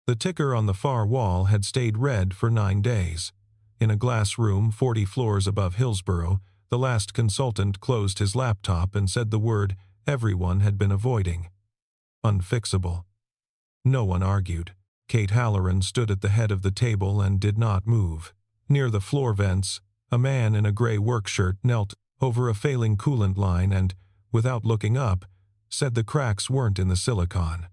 The ticker on the far wall had stayed red for 9 days. In a glass room 40 floors above Hillsborough, the last consultant closed his laptop and said the word everyone had been avoiding. Unfixable. No one argued. Kate Halloran stood at the head of the table and did not move. Near the floor vents, a man in a gray work shirt knelt over a failing coolant line and, without looking up, said the cracks weren't in the silicon.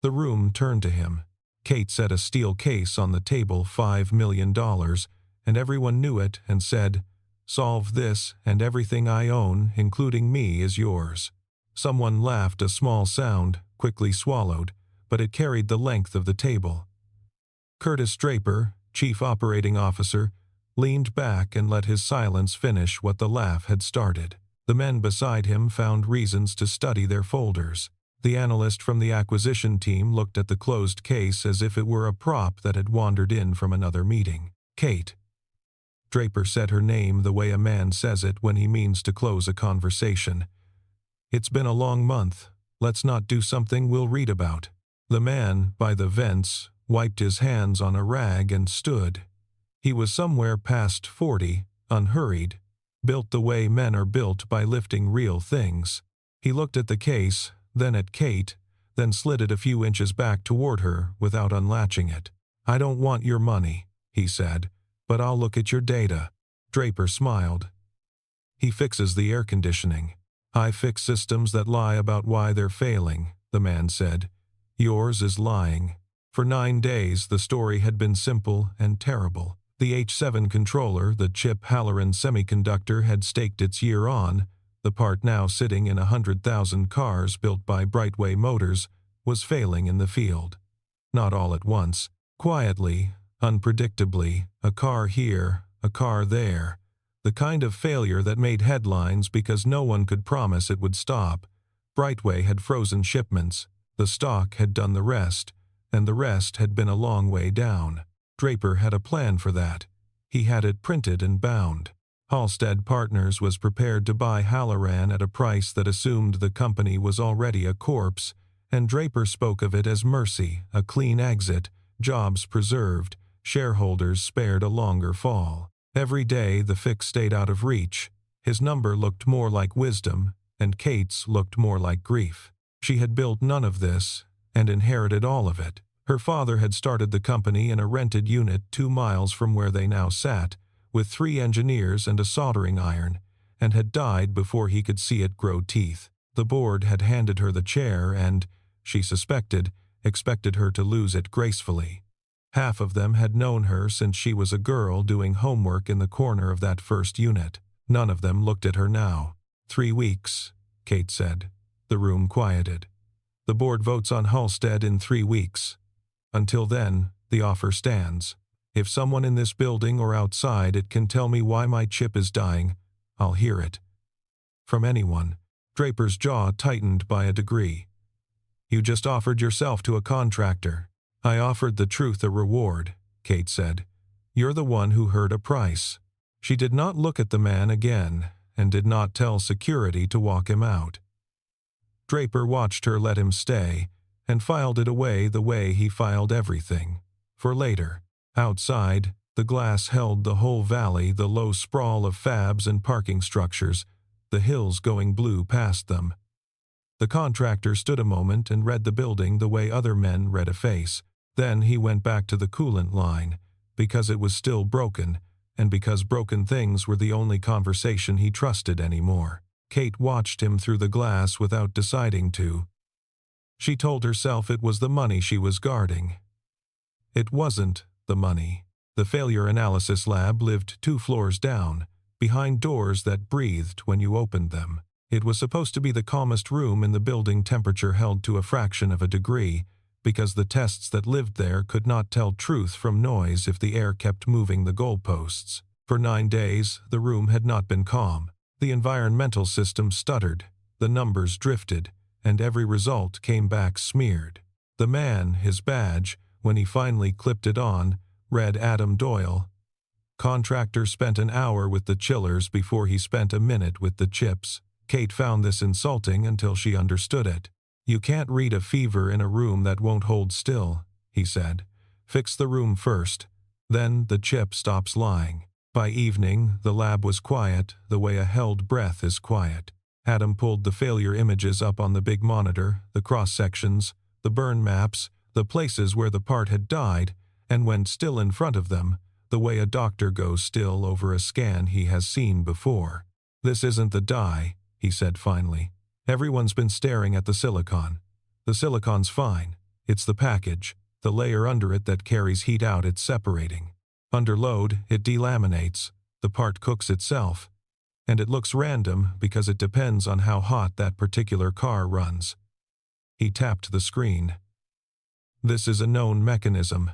The room turned to him. Kate set a steel case on the table, $5 million, and everyone knew it and said, "Solve this and everything I own, including me, is yours." Someone laughed, a small sound, quickly swallowed, but it carried the length of the table. Curtis Draper, chief operating officer, leaned back and let his silence finish what the laugh had started. The men beside him found reasons to study their folders. The analyst from the acquisition team looked at the closed case as if it were a prop that had wandered in from another meeting. "Kate." Draper said her name the way a man says it when he means to close a conversation. "It's been a long month. Let's not do something we'll read about." The man, by the vents, wiped his hands on a rag and stood. He was somewhere past 40, unhurried, built the way men are built by lifting real things. He looked at the case, then at Kate, then slid it a few inches back toward her without unlatching it. "I don't want your money," he said, "but I'll look at your data." Draper smiled. "He fixes the air conditioning. I fix systems that lie about why they're failing," the man said. "Yours is lying." For 9 days the story had been simple and terrible. The H7 controller, the chip Halloran Semiconductor had staked its year on, the part now sitting in 100,000 cars built by Brightway Motors, was failing in the field. Not all at once. Quietly, unpredictably, a car here, a car there. The kind of failure that made headlines because no one could promise it would stop. Brightway had frozen shipments. The stock had done the rest, and the rest had been a long way down. Draper had a plan for that. He had it printed and bound. Halstead Partners was prepared to buy Halloran at a price that assumed the company was already a corpse, and Draper spoke of it as mercy, a clean exit, jobs preserved, shareholders spared a longer fall. Every day the fix stayed out of reach. His number looked more like wisdom, and Kate's looked more like grief. She had built none of this, and inherited all of it. Her father had started the company in a rented unit 2 miles from where they now sat, with 3 engineers and a soldering iron, and had died before he could see it grow teeth. The board had handed her the chair and, she suspected, expected her to lose it gracefully. Half of them had known her since she was a girl doing homework in the corner of that first unit. None of them looked at her now. 3 weeks, Kate said. The room quieted. "The board votes on Halstead in 3 weeks. Until then, the offer stands. If someone in this building or outside it can tell me why my chip is dying, I'll hear it." From anyone. Draper's jaw tightened by a degree. "You just offered yourself to a contractor." "I offered the truth a reward," Kate said. "You're the one who heard a price." She did not look at the man again, and did not tell security to walk him out. Draper watched her let him stay, and filed it away the way he filed everything, for later. Outside, the glass held the whole valley, the low sprawl of fabs and parking structures, the hills going blue past them. The contractor stood a moment and read the building the way other men read a face. Then he went back to the coolant line, because it was still broken, and because broken things were the only conversation he trusted anymore. Kate watched him through the glass without deciding to. She told herself it was the money she was guarding. It wasn't the money. The failure analysis lab lived 2 floors down, behind doors that breathed when you opened them. It was supposed to be the calmest room in the building, temperature held to a fraction of a degree, because the tests that lived there could not tell truth from noise if the air kept moving the goalposts. For 9 days, the room had not been calm. The environmental system stuttered, the numbers drifted, and every result came back smeared. The man, his badge, when he finally clipped it on, read Adam Doyle. Contractor spent an hour with the chillers before he spent a minute with the chips. Kate found this insulting until she understood it. You can't read a fever in a room that won't hold still. he said. "Fix the room first. Then the chip stops lying." By evening, the lab was quiet, the way a held breath is quiet. Adam pulled the failure images up on the big monitor, the cross-sections, the burn maps, the places where the part had died, and went still in front of them, the way a doctor goes still over a scan he has seen before. "This isn't the dye," he said finally. "Everyone's been staring at the silicon. The silicon's fine. It's the package, the layer under it that carries heat out it's separating. Under load, it delaminates, the part cooks itself, and it looks random because it depends on how hot that particular car runs." He tapped the screen. "This is a known mechanism.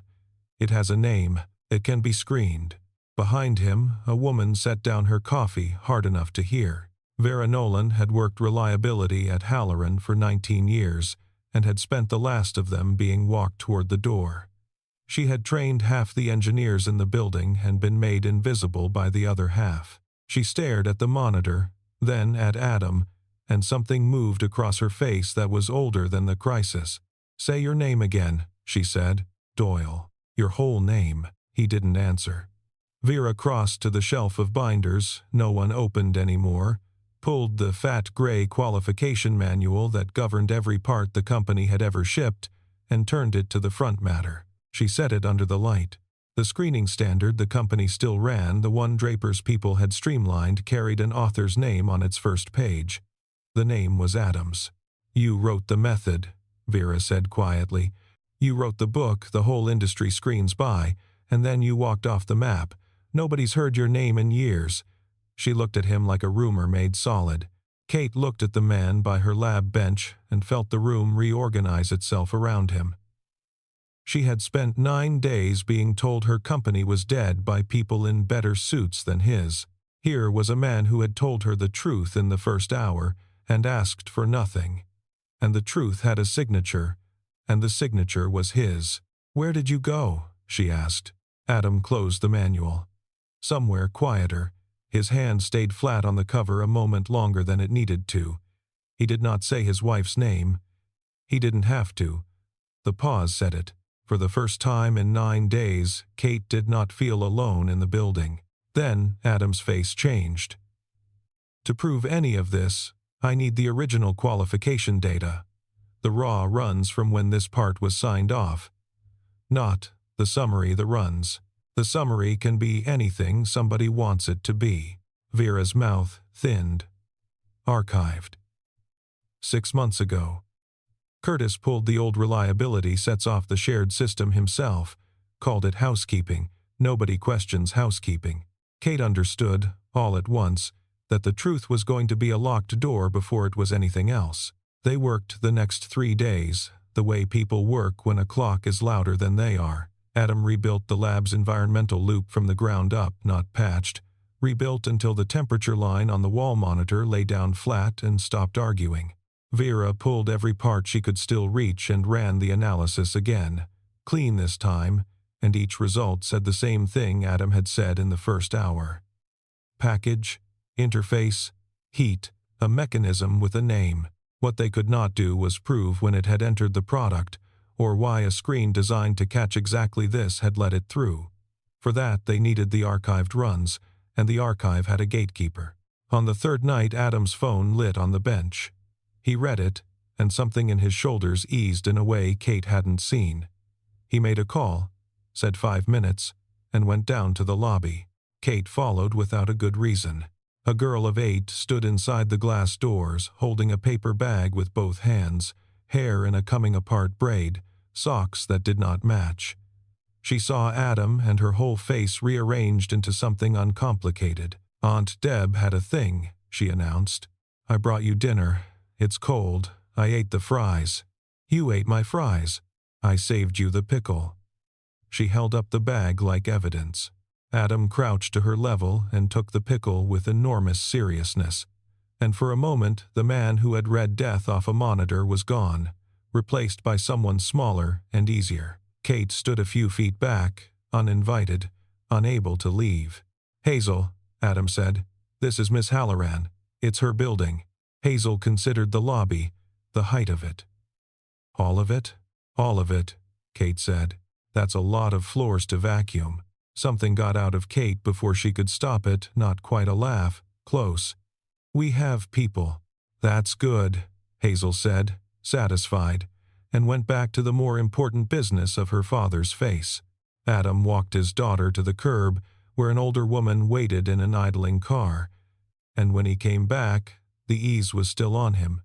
It has a name. It can be screened." Behind him, a woman set down her coffee hard enough to hear. Vera Nolan had worked reliability at Halloran for 19 years and had spent the last of them being walked toward the door. She had trained half the engineers in the building and been made invisible by the other half. She stared at the monitor, then at Adam, and something moved across her face that was older than the crisis. "Say your name again," she said. "Doyle. Your whole name." He didn't answer. Vera crossed to the shelf of binders no one opened anymore, pulled the fat gray qualification manual that governed every part the company had ever shipped, and turned it to the front matter. She set it under the light. The screening standard the company still ran, the one Draper's people had streamlined, carried an author's name on its first page. The name was Adams. "You wrote the method," Vera said quietly. "You wrote the book the whole industry screens by, and then you walked off the map. Nobody's heard your name in years." She looked at him like a rumor made solid. Kate looked at the man by her lab bench and felt the room reorganize itself around him. She had spent 9 days being told her company was dead by people in better suits than his. Here was a man who had told her the truth in the first hour and asked for nothing. And the truth had a signature, and the signature was his. "Where did you go?" she asked. Adam closed the manual. Somewhere quieter. His hand stayed flat on the cover a moment longer than it needed to. He did not say his wife's name. He didn't have to. The pause said it. For the first time in 9 days, Kate did not feel alone in the building. Then Adam's face changed. "To prove any of this, I need the original qualification data. The raw runs from when this part was signed off. Not the summary that runs. The summary can be anything somebody wants it to be." Vera's mouth thinned. "Archived. 6 months ago." Curtis pulled the old reliability sets off the shared system himself, called it housekeeping. Nobody questions housekeeping. Kate understood, all at once, that the truth was going to be a locked door before it was anything else. They worked the next 3 days, the way people work when a clock is louder than they are. Adam rebuilt the lab's environmental loop from the ground up, not patched. Rebuilt until the temperature line on the wall monitor lay down flat and stopped arguing. Vera pulled every part she could still reach and ran the analysis again. Clean this time, and each result said the same thing Adam had said in the first hour. Package, interface, heat, a mechanism with a name. What they could not do was prove when it had entered the product, or why a screen designed to catch exactly this had let it through. For that, they needed the archived runs, and the archive had a gatekeeper. On the third night, Adam's phone lit on the bench. He read it, and something in his shoulders eased in a way Kate hadn't seen. He made a call, said 5 minutes, and went down to the lobby. Kate followed without a good reason. A girl of 8 stood inside the glass doors, holding a paper bag with both hands, hair in a coming-apart braid, socks that did not match. She saw Adam and her whole face rearranged into something uncomplicated. "Aunt Deb had a thing," she announced. "I brought you dinner. It's cold. I ate the fries." "You ate my fries." "I saved you the pickle." She held up the bag like evidence. Adam crouched to her level and took the pickle with enormous seriousness. And for a moment, the man who had read death off a monitor was gone, replaced by someone smaller and easier. Kate stood a few feet back, uninvited, unable to leave. "Hazel," Adam said, "this is Miss Halloran. It's her building." Hazel considered the lobby, the height of it. "All of it?" "All of it," Kate said. That's a lot of floors to vacuum. Something got out of Kate before she could stop it, not quite a laugh, close. We have people. That's good, Hazel said, satisfied, and went back to the more important business of her father's face. Adam walked his daughter to the curb, where an older woman waited in an idling car, and when he came back, the ease was still on him.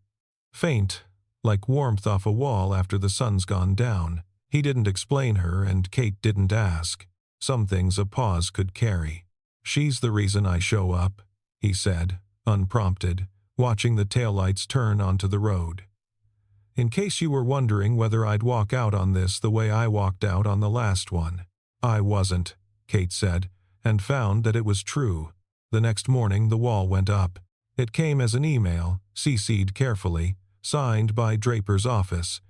Faint, like warmth off a wall after the sun's gone down. He didn't explain her, and Kate didn't ask. Some things a pause could carry. She's the reason I show up, he said, unprompted, watching the taillights turn onto the road. In case you were wondering whether I'd walk out on this the way I walked out on the last one. I wasn't, Kate said, and found that it was true. The next morning the wall went up. It came as an email, CC'd carefully, signed by Draper's office.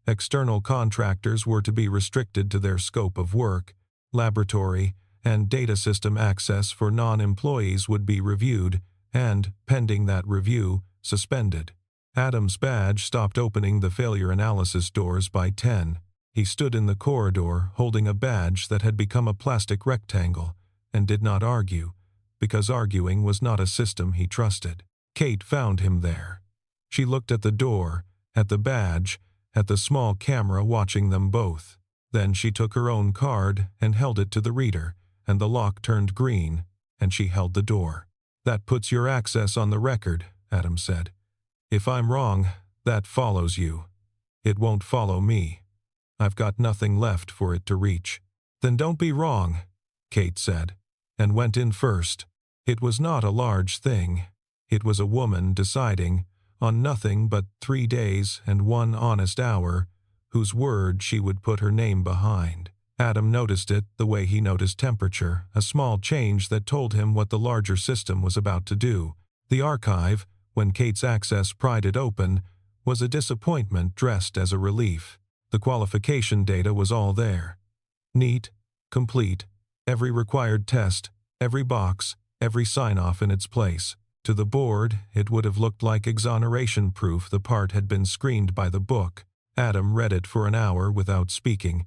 External contractors were to be restricted to their scope of work. Laboratory and data system access for non-employees would be reviewed and, pending that review, suspended. Adam's badge stopped opening the failure analysis doors by 10. He stood in the corridor holding a badge that had become a plastic rectangle and did not argue, because arguing was not a system he trusted. Kate found him there. She looked at the door, at the badge, at the small camera watching them both. Then she took her own card and held it to the reader, and the lock turned green, and she held the door. That puts your access on the record, Adam said. If I'm wrong, that follows you. It won't follow me. I've got nothing left for it to reach. Then don't be wrong, Kate said, and went in first. It was not a large thing. It was a woman deciding, on nothing but 3 days and 1 honest hour, whose word she would put her name behind. Adam noticed it the way he noticed temperature, a small change that told him what the larger system was about to do. The archive, when Kate's access pried it open, was a disappointment dressed as a relief. The qualification data was all there. Neat, complete, every required test, every box, every sign-off in its place. To the board, it would have looked like exoneration proof the part had been screened by the book. Adam read it for an hour without speaking,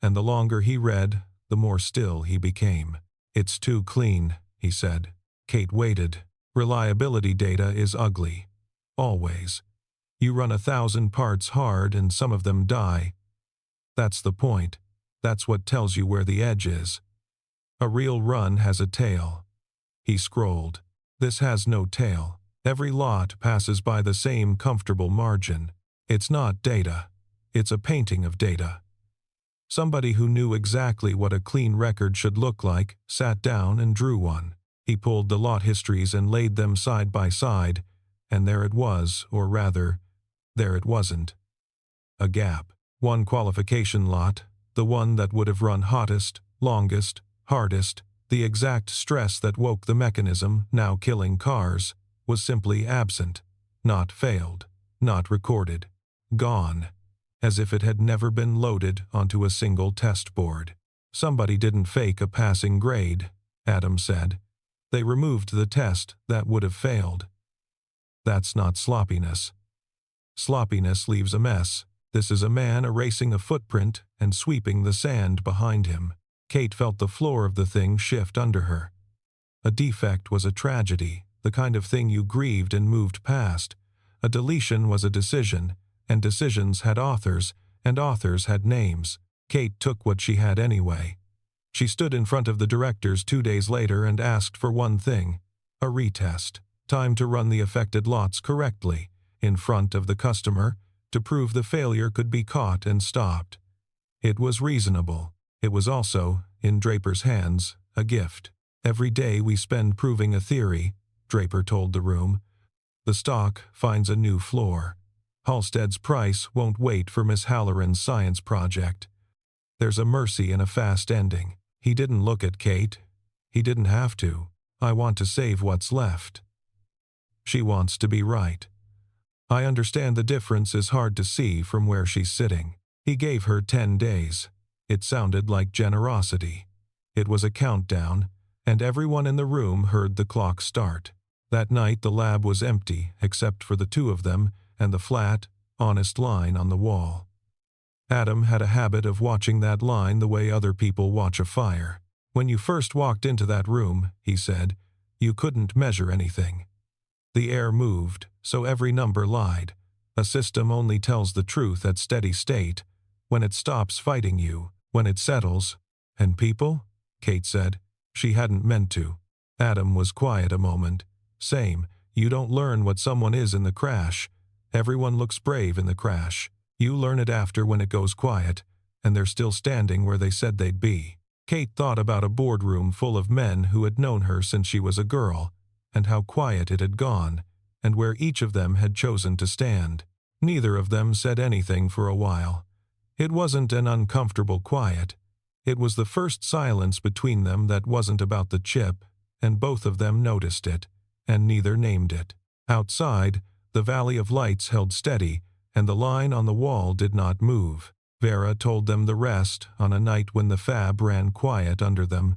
and the longer he read, the more still he became. It's too clean, he said. Kate waited. Reliability data is ugly. Always. You run 1,000 parts hard and some of them die. That's the point. That's what tells you where the edge is. A real run has a tail. He scrolled. This has no tail. Every lot passes by the same comfortable margin. It's not data. It's a painting of data. Somebody who knew exactly what a clean record should look like sat down and drew one. He pulled the lot histories and laid them side by side, and there it was, or rather, there it wasn't. A gap. One qualification lot, the one that would have run hottest, longest, hardest, the exact stress that woke the mechanism, now killing cars, was simply absent, not failed, not recorded, gone, as if it had never been loaded onto a single test board. Somebody didn't fake a passing grade, Adam said. They removed the test that would have failed. That's not sloppiness. Sloppiness leaves a mess. This is a man erasing a footprint and sweeping the sand behind him. Kate felt the floor of the thing shift under her. A defect was a tragedy, the kind of thing you grieved and moved past. A deletion was a decision, and decisions had authors, and authors had names. Kate took what she had anyway. She stood in front of the directors 2 days later and asked for one thing, a retest. Time to run the affected lots correctly, in front of the customer, to prove the failure could be caught and stopped. It was reasonable. It was also, in Draper's hands, a gift. Every day we spend proving a theory, Draper told the room. The stock finds a new floor. Halstead's price won't wait for Miss Halloran's science project. There's a mercy in a fast ending. He didn't look at Kate. He didn't have to. I want to save what's left. She wants to be right. I understand the difference is hard to see from where she's sitting. He gave her 10 days. It sounded like generosity. It was a countdown, and everyone in the room heard the clock start. That night the lab was empty, except for the two of them and the flat, honest line on the wall. Adam had a habit of watching that line the way other people watch a fire. When you first walked into that room, he said, you couldn't measure anything. The air moved, so every number lied. A system only tells the truth at steady state, when it stops fighting you, when it settles. And people? Kate said. She hadn't meant to. Adam was quiet a moment. Same, you don't learn what someone is in the crash. Everyone looks brave in the crash. You learn it after when it goes quiet, and they're still standing where they said they'd be. Kate thought about a boardroom full of men who had known her since she was a girl, and how quiet it had gone, and where each of them had chosen to stand. Neither of them said anything for a while. It wasn't an uncomfortable quiet. It was the first silence between them that wasn't about the chip, and both of them noticed it, and neither named it. Outside, the valley of lights held steady, and the line on the wall did not move. Vera told them the rest on a night when the fab ran quiet under them,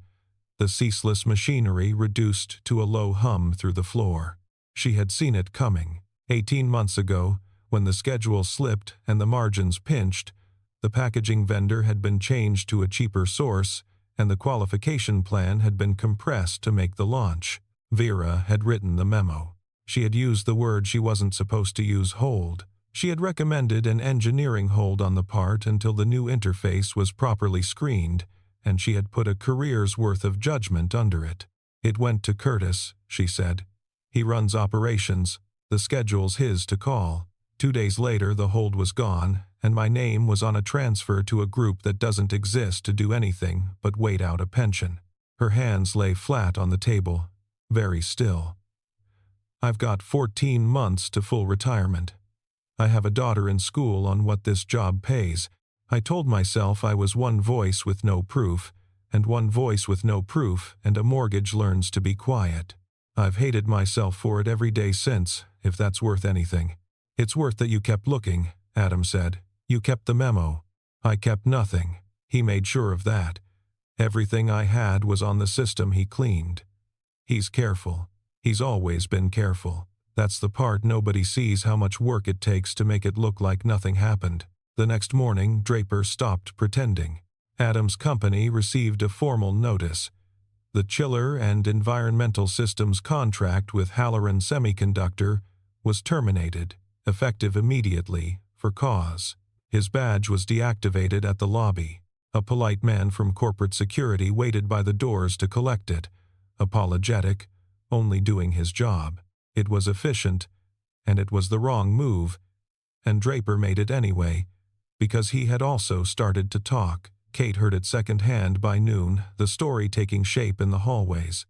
the ceaseless machinery reduced to a low hum through the floor. She had seen it coming. 18 months ago, when the schedule slipped and the margins pinched, the packaging vendor had been changed to a cheaper source, and the qualification plan had been compressed to make the launch. Vera had written the memo. She had used the word she wasn't supposed to use, hold. She had recommended an engineering hold on the part until the new interface was properly screened, and she had put a career's worth of judgment under it. It went to Curtis, she said. He runs operations. The schedule's his to call. 2 days later, the hold was gone, and my name was on a transfer to a group that doesn't exist to do anything but wait out a pension. Her hands lay flat on the table, very still. I've got 14 months to full retirement. I have a daughter in school on what this job pays. I told myself I was one voice with no proof, and one voice with no proof, and a mortgage learns to be quiet. I've hated myself for it every day since, if that's worth anything. It's worth that you kept looking, Adam said. You kept the memo. I kept nothing. He made sure of that. Everything I had was on the system he cleaned. He's careful. He's always been careful. That's the part nobody sees, how much work it takes to make it look like nothing happened. The next morning, Draper stopped pretending. Adam's company received a formal notice. The chiller and environmental systems contract with Halloran Semiconductor was terminated, effective immediately, for cause. His badge was deactivated at the lobby. A polite man from corporate security waited by the doors to collect it, apologetic, only doing his job. It was efficient, and it was the wrong move, and Draper made it anyway, because he had also started to talk. Kate heard it secondhand by noon, the story taking shape in the hallways.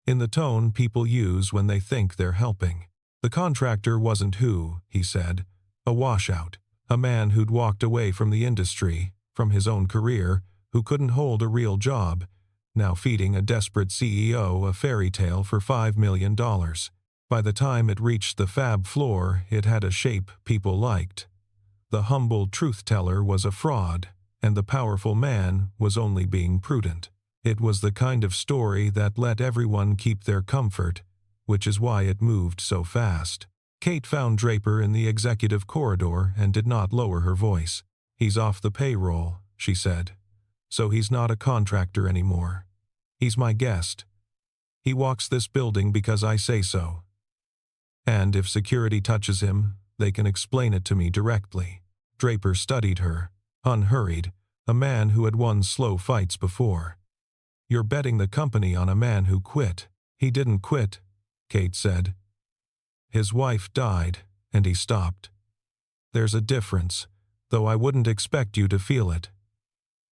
In the tone people use when they think they're helping. The contractor wasn't who, he said, a washout, a man who'd walked away from the industry, from his own career, who couldn't hold a real job, now feeding a desperate CEO a fairy tale for $5 million. By the time it reached the fab floor, it had a shape people liked. The humble truth-teller was a fraud, and the powerful man was only being prudent. It was the kind of story that let everyone keep their comfort, which is why it moved so fast. Kate found Draper in the executive corridor and did not lower her voice. He's off the payroll, she said. So he's not a contractor anymore. He's my guest. He walks this building because I say so. And if security touches him, they can explain it to me directly. Draper studied her, unhurried, a man who had won slow fights before. You're betting the company on a man who quit. He didn't quit, Kate said. His wife died, and he stopped. There's a difference, though I wouldn't expect you to feel it.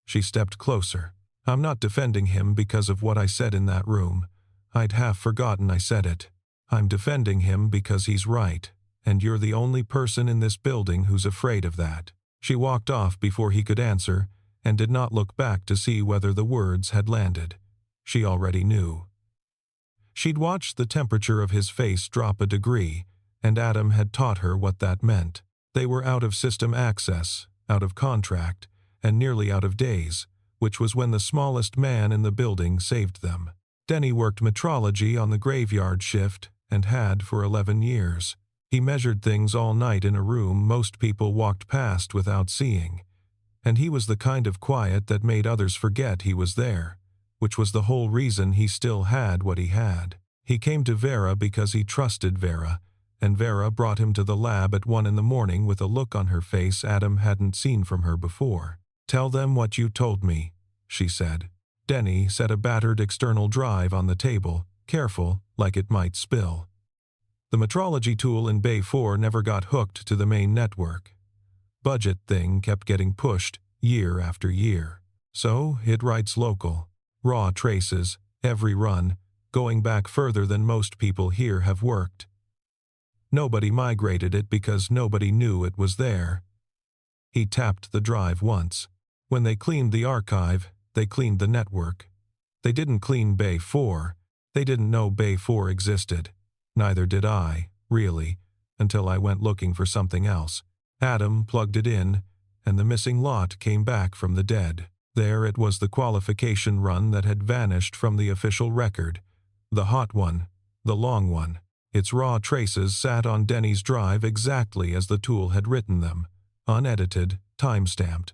She stepped closer. I'm not defending him because of what I said in that room. I'd half forgotten I said it. I'm defending him because he's right, and you're the only person in this building who's afraid of that. She walked off before he could answer, and did not look back to see whether the words had landed. She already knew. She'd watched the temperature of his face drop a degree, and Adam had taught her what that meant. They were out of system access, out of contract, and nearly out of days, which was when the smallest man in the building saved them. Denny worked metrology on the graveyard shift, and had for 11 years. He measured things all night in a room most people walked past without seeing, And he was the kind of quiet that made others forget he was there, which was the whole reason he still had what he had. He came to Vera because he trusted Vera, and Vera brought him to the lab at 1 a.m. with a look on her face Adam hadn't seen from her before. "Tell them what you told me," she said. Denny set a battered external drive on the table, careful, like it might spill. The metrology tool in Bay 4 never got hooked to the main network. Budget thing kept getting pushed year after year. So it writes local. Raw traces, every run, going back further than most people here have worked. Nobody migrated it because nobody knew it was there. He tapped the drive once. When they cleaned the archive, they cleaned the network. They didn't clean Bay 4. They didn't know Bay 4 existed. Neither did I, really, until I went looking for something else. Adam plugged it in, and the missing lot came back from the dead. There it was, the qualification run that had vanished from the official record. The hot one, the long one. Its raw traces sat on Denny's drive exactly as the tool had written them, unedited, time-stamped.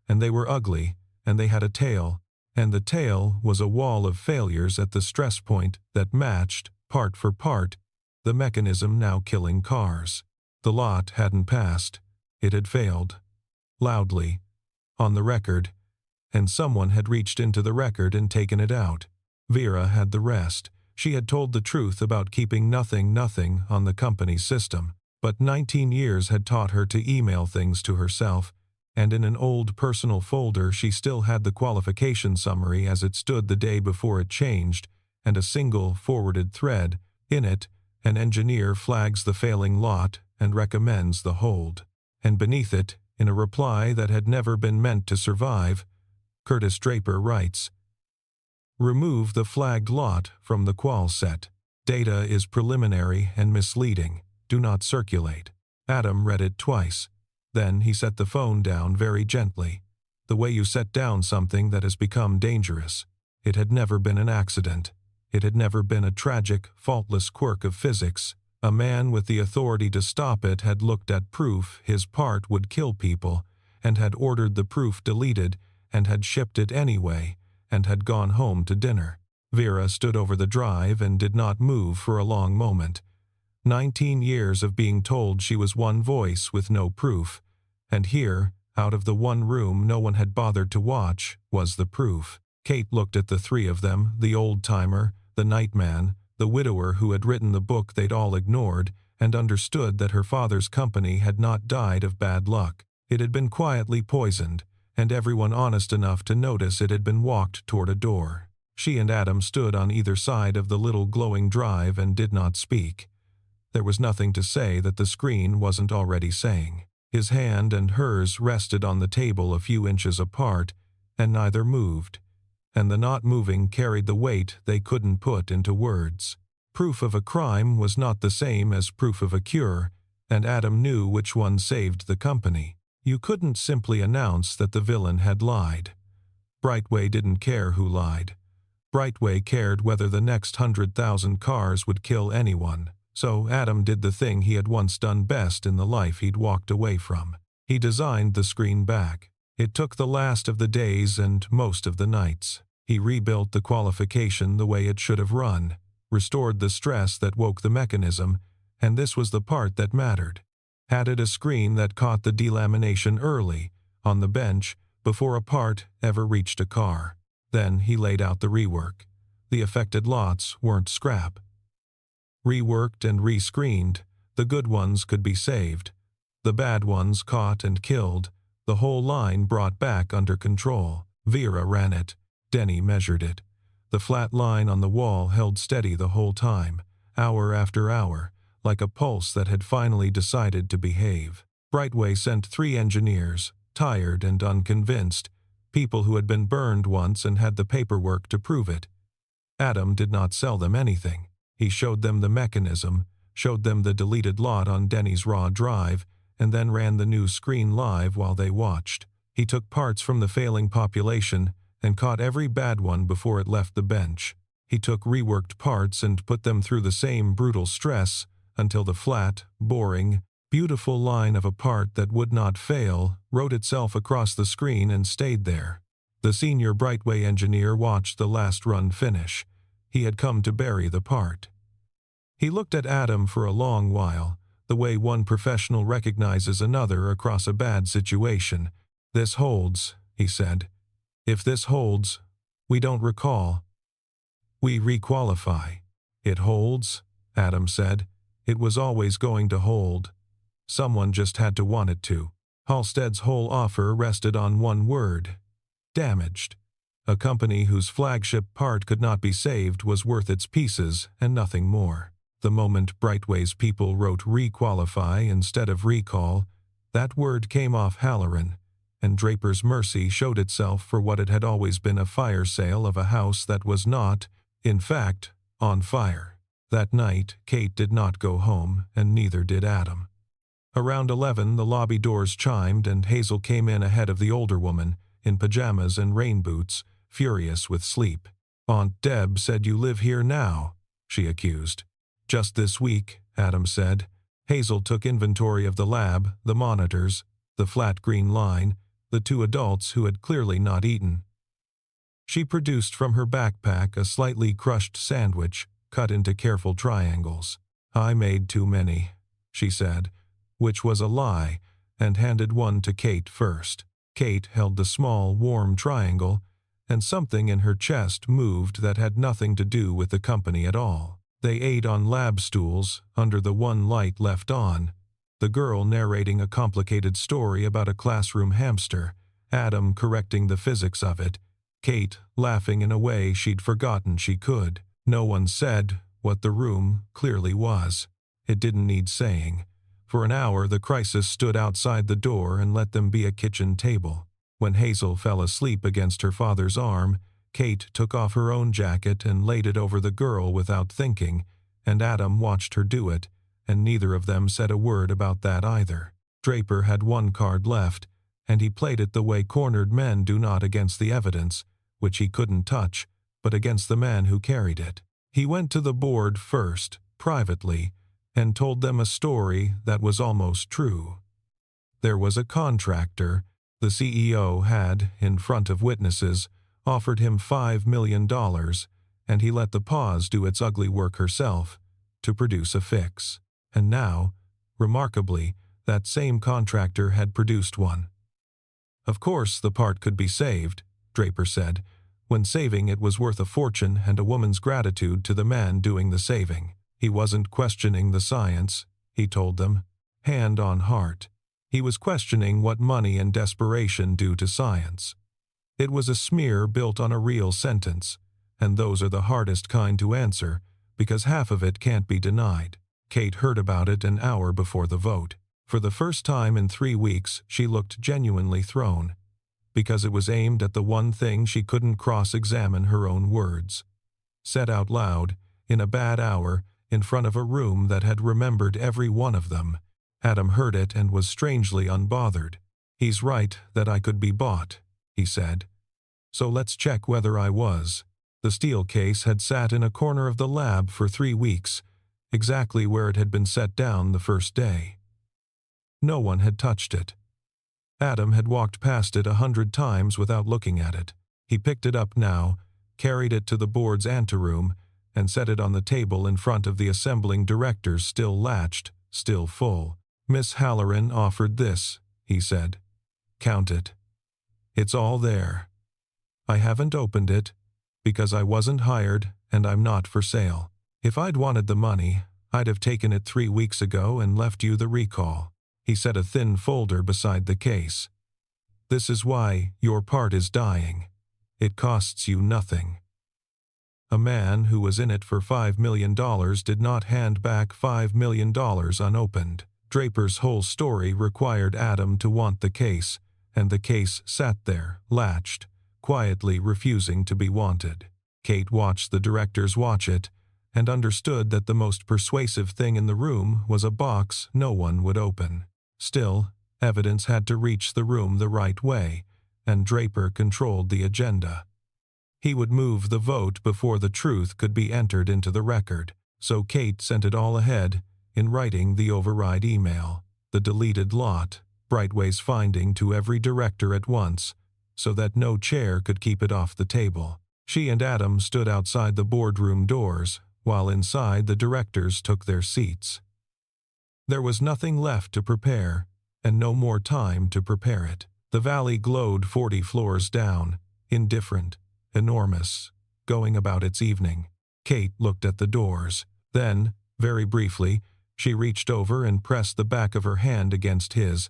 And they were ugly, and they had a tail, and the tail was a wall of failures at the stress point that matched, part for part, the mechanism now killing cars. The lot hadn't passed. It had failed. Loudly. On the record. And someone had reached into the record and taken it out. Vera had the rest. She had told the truth about keeping nothing on the company's system, but 19 years had taught her to email things to herself, and in an old personal folder she still had the qualification summary as it stood the day before it changed, and a single forwarded thread. In it, an engineer flags the failing lot and recommends the hold. And beneath it, in a reply that had never been meant to survive, Curtis Draper writes, "Remove the flagged lot from the qual set. Data is preliminary and misleading. Do not circulate." Adam read it twice. Then he set the phone down very gently, the way you set down something that has become dangerous. It had never been an accident. It had never been a tragic, faultless quirk of physics. A man with the authority to stop it had looked at proof his part would kill people, and had ordered the proof deleted, and had shipped it anyway, and had gone home to dinner. Vera stood over the drive and did not move for a long moment. 19 years of being told she was one voice with no proof, and here, out of the one room no one had bothered to watch, was the proof. Kate looked at the three of them, the old-timer, the nightman, the widower who had written the book they'd all ignored, and understood that her father's company had not died of bad luck. It had been quietly poisoned, and everyone honest enough to notice it had been walked toward a door. She and Adam stood on either side of the little glowing drive and did not speak. There was nothing to say that the screen wasn't already saying. His hand and hers rested on the table a few inches apart, and neither moved. And the not moving carried the weight they couldn't put into words. Proof of a crime was not the same as proof of a cure, and Adam knew which one saved the company. You couldn't simply announce that the villain had lied. Brightway didn't care who lied. Brightway cared whether the next 100,000 cars would kill anyone. So Adam did the thing he had once done best in the life he'd walked away from. He designed the screen back. It took the last of the days and most of the nights. He rebuilt the qualification the way it should have run, restored the stress that woke the mechanism, and this was the part that mattered. Added a screen that caught the delamination early, on the bench, before a part ever reached a car. Then he laid out the rework. The affected lots weren't scrap. Reworked and rescreened, the good ones could be saved. The bad ones caught and killed. The whole line brought back under control. Vera ran it. Denny measured it. The flat line on the wall held steady the whole time, hour after hour, like a pulse that had finally decided to behave. Brightway sent 3 engineers, tired and unconvinced, people who had been burned once and had the paperwork to prove it. Adam did not sell them anything. He showed them the mechanism, showed them the deleted lot on Denny's raw drive, and then ran the new screen live while they watched. He took parts from the failing population and caught every bad one before it left the bench. He took reworked parts and put them through the same brutal stress until the flat, boring, beautiful line of a part that would not fail wrote itself across the screen and stayed there. The senior Brightway engineer watched the last run finish. He had come to bury the part. He looked at Adam for a long while, the way one professional recognizes another across a bad situation. "This holds," he said. "If this holds, we don't recall. We requalify." "It holds," Adam said. "It was always going to hold. Someone just had to want it to." Halstead's whole offer rested on one word: damaged. A company whose flagship part could not be saved was worth its pieces and nothing more. The moment Brightway's people wrote requalify instead of recall, that word came off Halloran, and Draper's mercy showed itself for what it had always been: a fire sale of a house that was not, in fact, on fire. That night, Kate did not go home, and neither did Adam. Around 11, the lobby doors chimed, and Hazel came in ahead of the older woman, in pajamas and rain boots, furious with sleep. "Aunt Deb said you live here now," she accused. "Just this week," Adam said. Hazel took inventory of the lab, the monitors, the flat green line, the two adults who had clearly not eaten. She produced from her backpack a slightly crushed sandwich, cut into careful triangles. "I made too many," she said, which was a lie, and handed one to Kate first. Kate held the small, warm triangle, and something in her chest moved that had nothing to do with the company at all. They ate on lab stools, under the one light left on, the girl narrating a complicated story about a classroom hamster, Adam correcting the physics of it, Kate laughing in a way she'd forgotten she could. No one said what the room clearly was. It didn't need saying. For an hour the crisis stood outside the door and let them be a kitchen table. When Hazel fell asleep against her father's arm, Kate took off her own jacket and laid it over the girl without thinking, and Adam watched her do it, and neither of them said a word about that either. Draper had one card left, and he played it the way cornered men do, not against the evidence, which he couldn't touch, but against the man who carried it. He went to the board first, privately, and told them a story that was almost true. There was a contractor. The CEO had, in front of witnesses, offered him $5 million, and he let the pause do its ugly work herself, to produce a fix. And now, remarkably, that same contractor had produced one. "Of course the part could be saved," Draper said. "When saving it was worth a fortune and a woman's gratitude to the man doing the saving." He wasn't questioning the science, he told them, hand on heart. He was questioning what money and desperation do to science. It was a smear built on a real sentence, and those are the hardest kind to answer, because half of it can't be denied. Kate heard about it an hour before the vote. For the first time in 3 weeks, she looked genuinely thrown, because it was aimed at the one thing she couldn't cross-examine: her own words. Said out loud, in a bad hour, in front of a room that had remembered every one of them. Adam heard it and was strangely unbothered. "He's right that I could be bought," he said. "So let's check whether I was." The steel case had sat in a corner of the lab for 3 weeks, exactly where it had been set down the first day. No one had touched it. Adam had walked past it 100 times without looking at it. He picked it up now, carried it to the board's anteroom, and set it on the table in front of the assembling directors, still latched, still full. "Miss Halloran offered this," he said. "Count it. It's all there. I haven't opened it, because I wasn't hired and I'm not for sale. If I'd wanted the money, I'd have taken it 3 weeks ago and left you the recall." He set a thin folder beside the case. "This is why your part is dying. It costs you nothing." A man who was in it for $5 million did not hand back $5 million unopened. Draper's whole story required Adam to want the case, and the case sat there, latched, quietly refusing to be wanted. Kate watched the directors watch it, and understood that the most persuasive thing in the room was a box no one would open. Still, evidence had to reach the room the right way, and Draper controlled the agenda. He would move the vote before the truth could be entered into the record, so Kate sent it all ahead, in writing the override email. the deleted lot, Brightway's finding to every director at once, so that no chair could keep it off the table. She and Adam stood outside the boardroom doors, while inside the directors took their seats. There was nothing left to prepare, and no more time to prepare it. The valley glowed 40 floors down, indifferent, enormous, going about its evening. Kate looked at the doors. Then, very briefly, she reached over and pressed the back of her hand against his.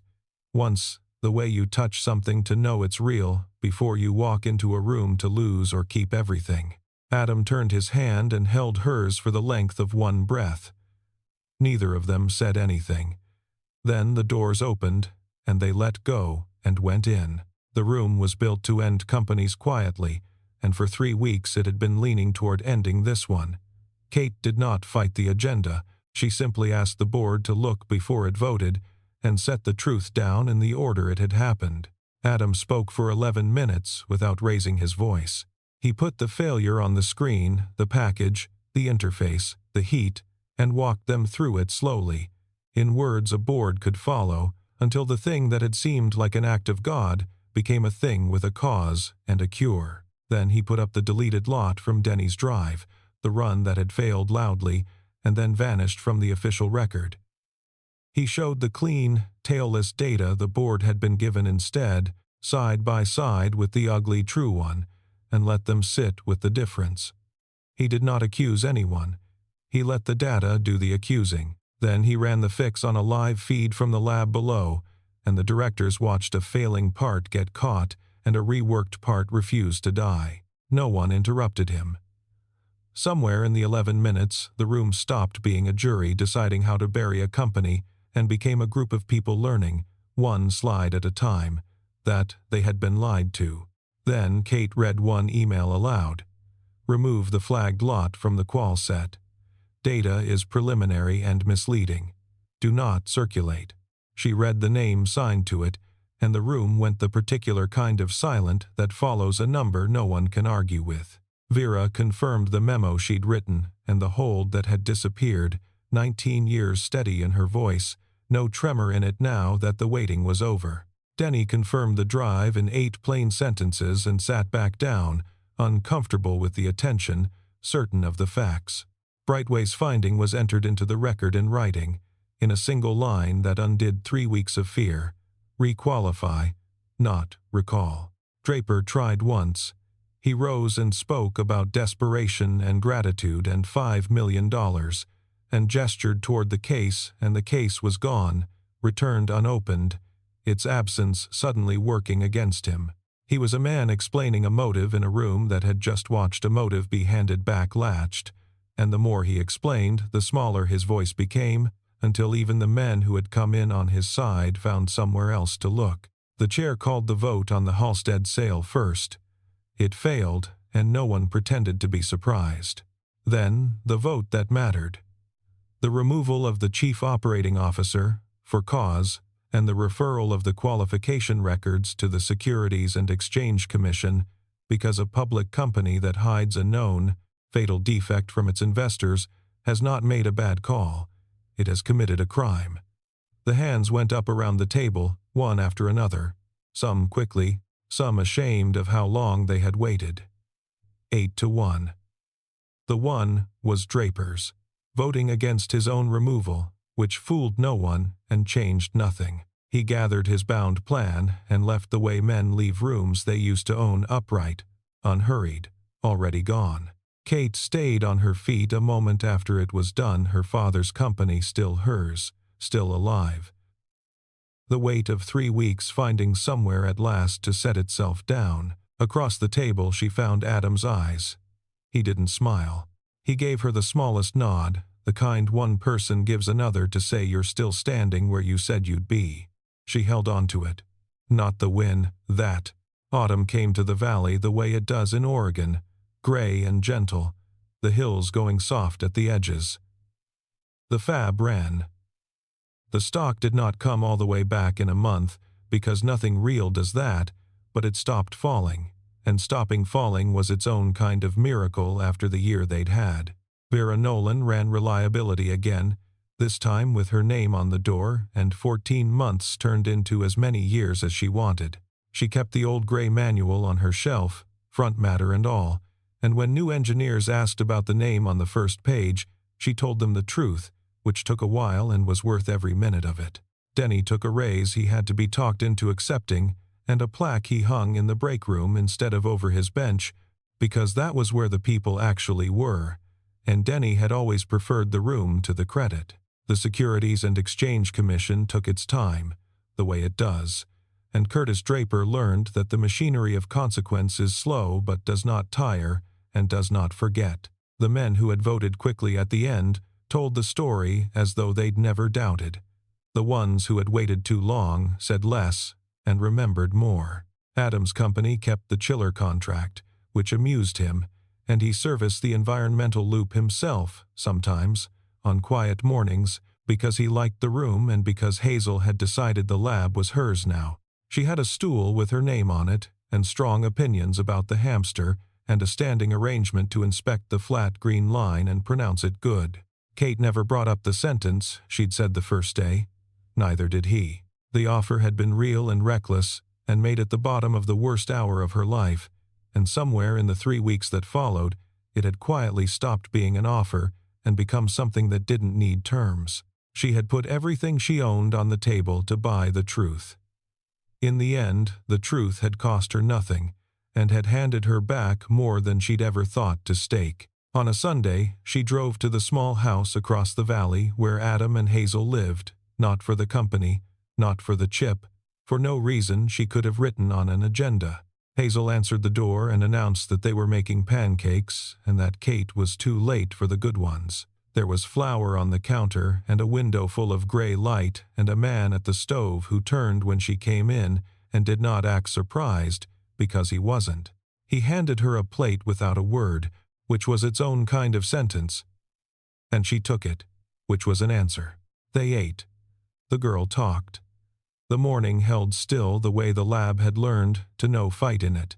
Once, the way you touch something to know it's real, before you walk into a room to lose or keep everything. Adam turned his hand and held hers for the length of one breath. Neither of them said anything. Then the doors opened, and they let go and went in. The room was built to end companies quietly, and for 3 weeks it had been leaning toward ending this one. Kate did not fight the agenda. She simply asked the board to look before it voted and set the truth down in the order it had happened. Adam spoke for 11 minutes without raising his voice. He put the failure on the screen, the package, the interface, the heat, and walked them through it slowly, in words a board could follow, until the thing that had seemed like an act of God became a thing with a cause and a cure. Then he put up the deleted lot from Denny's drive, the run that had failed loudly, and then vanished from the official record. He showed the clean, tailless data the board had been given instead, side by side with the ugly true one, and let them sit with the difference. He did not accuse anyone. He let the data do the accusing. Then he ran the fix on a live feed from the lab below, and the directors watched a failing part get caught and a reworked part refuse to die. No one interrupted him. Somewhere in the 11 minutes, the room stopped being a jury deciding how to bury a company and became a group of people learning, one slide at a time, that they had been lied to. Then Kate read one email aloud. Remove the flagged lot from the qual set. Data is preliminary and misleading. Do not circulate. She read the name signed to it, and the room went the particular kind of silent that follows a number no one can argue with. Vera confirmed the memo she'd written, and the hold that had disappeared, 19 years steady in her voice, no tremor in it now that the waiting was over. Denny confirmed the drive in 8 plain sentences and sat back down, uncomfortable with the attention, certain of the facts. Brightway's finding was entered into the record in writing, in a single line that undid 3 weeks of fear. Requalify, not recall. Draper tried once. He rose and spoke about desperation and gratitude and $5 million, and gestured toward the case, and the case was gone, returned unopened, its absence suddenly working against him. He was a man explaining a motive in a room that had just watched a motive be handed back latched, and the more he explained, the smaller his voice became, until even the men who had come in on his side found somewhere else to look. The chair called the vote on the Halstead sale first. It failed, and no one pretended to be surprised. Then, the vote that mattered. The removal of the chief operating officer, for cause, and the referral of the qualification records to the Securities and Exchange Commission, because a public company that hides a known, fatal defect from its investors has not made a bad call. It has committed a crime. The hands went up around the table, one after another, some quickly, some ashamed of how long they had waited. 8-1. The one was Draper's, voting against his own removal, which fooled no one and changed nothing. He gathered his bound plan and left the way men leave rooms they used to own upright, unhurried, already gone. Kate stayed on her feet a moment after it was done, her father's company still hers, still alive. The weight of 3 weeks finding somewhere at last to set itself down. Across the table she found Adam's eyes. He didn't smile. He gave her the smallest nod, the kind one person gives another to say you're still standing where you said you'd be. She held on to it. Not the win, that. Autumn came to the valley the way it does in Oregon, gray and gentle, the hills going soft at the edges. The fab ran. The stock did not come all the way back in a month, because nothing real does that, but it stopped falling, and stopping falling was its own kind of miracle after the year they'd had. Vera Nolan ran reliability again, this time with her name on the door, and 14 months turned into as many years as she wanted. She kept the old gray manual on her shelf, front matter and all, and when new engineers asked about the name on the first page, she told them the truth, which took a while and was worth every minute of it. Denny took a raise he had to be talked into accepting, and a plaque he hung in the break room instead of over his bench, because that was where the people actually were, and Denny had always preferred the room to the credit. The Securities and Exchange Commission took its time, the way it does, and Curtis Draper learned that the machinery of consequence is slow but does not tire and does not forget. The men who had voted quickly at the end told the story as though they'd never doubted. The ones who had waited too long said less and remembered more. Adam's company kept the chiller contract, which amused him, and he serviced the environmental loop himself, sometimes, on quiet mornings, because he liked the room and because Hazel had decided the lab was hers now. She had a stool with her name on it, and strong opinions about the hamster, and a standing arrangement to inspect the flat green line and pronounce it good. Kate never brought up the sentence she'd said the first day. Neither did he. The offer had been real and reckless, and made at the bottom of the worst hour of her life, and somewhere in the 3 weeks that followed, it had quietly stopped being an offer and become something that didn't need terms. She had put everything she owned on the table to buy the truth. In the end, the truth had cost her nothing, and had handed her back more than she'd ever thought to stake. On a Sunday, she drove to the small house across the valley where Adam and Hazel lived, not for the company, not for the chip, for no reason she could have written on an agenda. Hazel answered the door and announced that they were making pancakes and that Kate was too late for the good ones. There was flour on the counter and a window full of gray light and a man at the stove who turned when she came in and did not act surprised, because he wasn't. He handed her a plate without a word, which was its own kind of sentence, and she took it, which was an answer. They ate. The girl talked. The morning held still the way the lab had learned to no fight in it.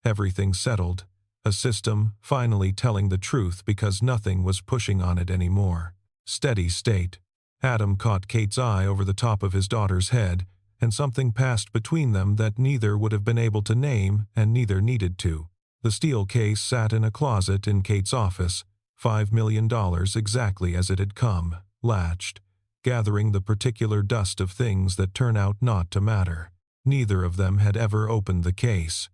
Everything settled, a system finally telling the truth because nothing was pushing on it anymore. Steady state. Adam caught Kate's eye over the top of his daughter's head, and something passed between them that neither would have been able to name and neither needed to. The steel case sat in a closet in Kate's office, $5 million exactly as it had come, latched, gathering the particular dust of things that turn out not to matter. Neither of them had ever opened the case.